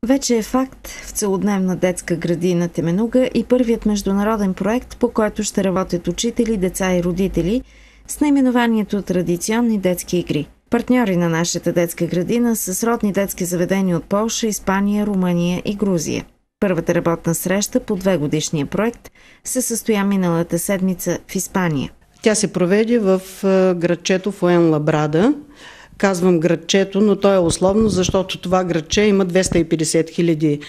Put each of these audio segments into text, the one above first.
Вече е факт в целодневна детска градина Теменуга и първият международен проект, по който ще работят учители, деца и родители с наименованието Традиционни детски игри. Партньори на нашата детска градина са сродни детски заведения от Полша, Испания, Румъния и Грузия. Първата работна среща по 2-годишния проект се състоя миналата седмица в Испания. Тя се проведе в градчето Фуенлабрада. Казвам градчето, но то е условно, защото това градче има 250 хиляди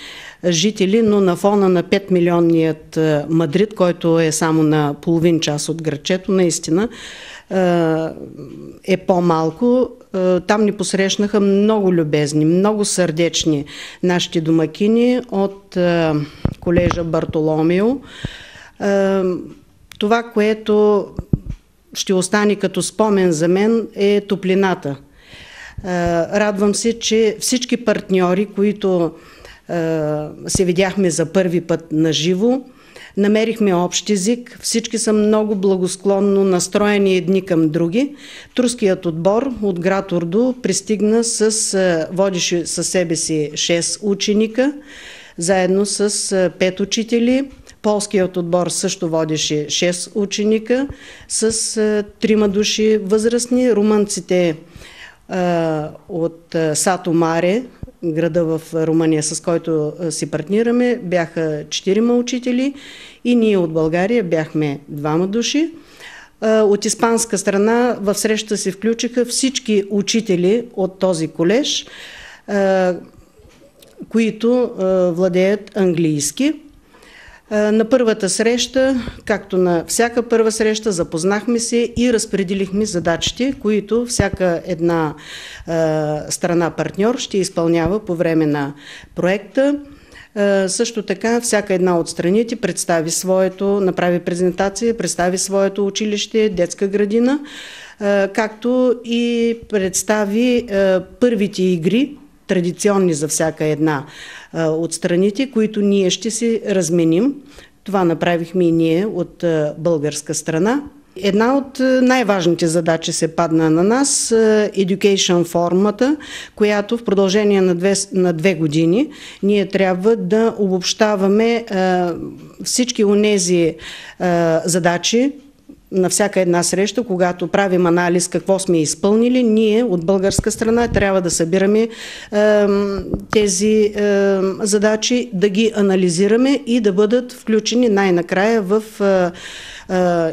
жители, но на фона на 5 милионният Мадрид, който е само на половин час от градчето, наистина е по-малко. Там ни посрещнаха много любезни, много сърдечни нашите домакини от колежа Бартоломео. Това, което ще остане като спомен за мен, е топлината. Радвам се, че всички партньори, които се видяхме за първи път на живо, намерихме общ език, всички са много благосклонно настроени едни към други. Турският отбор от град Орду пристигна водеше със себе си 6 ученика, заедно с 5 учители. Полският отбор също водеше 6 ученика с 3 души възрастни. Румънците от Сато Маре, града в Румъния, с който си партнираме, бяха 4 учители и ние от България бяхме 2 души. От испанска страна в срещата се включиха всички учители от този колеж, които владеят английски. На първата среща, както на всяка първа среща, запознахме се и разпределихме задачите, които всяка една страна партньор ще изпълнява по време на проекта. Също така, всяка една от страните направи презентация, представи своето училище, детска градина, както и представи първите игри, традиционни за всяка една от страните, които ние ще си разменим. Това направихме и ние от българска страна. Една от най-важните задачи се падна на нас – Education формата, която в продължение на 2 години ние трябва да обобщаваме всички онези задачи на всяка една среща, когато правим анализ какво сме изпълнили, ние от българска страна трябва да събираме тези задачи, да ги анализираме и да бъдат включени най-накрая в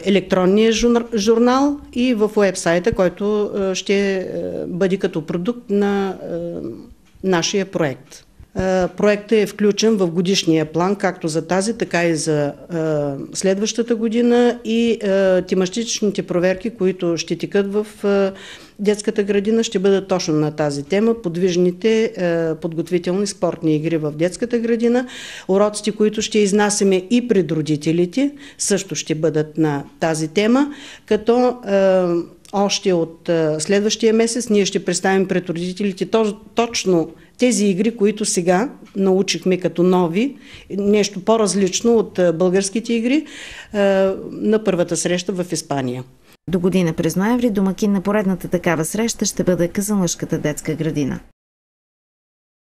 електронния журнал и в уебсайта, който ще бъде като продукт на нашия проект. Проектът е включен в годишния план, както за тази, така и за следващата година, и тематичните проверки, които ще текат в детската градина, ще бъдат точно на тази тема. Подвижните подготвителни спортни игри в детската градина. Уроците, които ще изнасяме и пред родителите, също ще бъдат на тази тема, като още от следващия месец ние ще представим пред родителите точно тези игри, които сега научихме като нови, нещо по-различно от българските игри, на първата среща в Испания. До година през ноември домакин на поредната такава среща ще бъде Казанлъшката детска градина.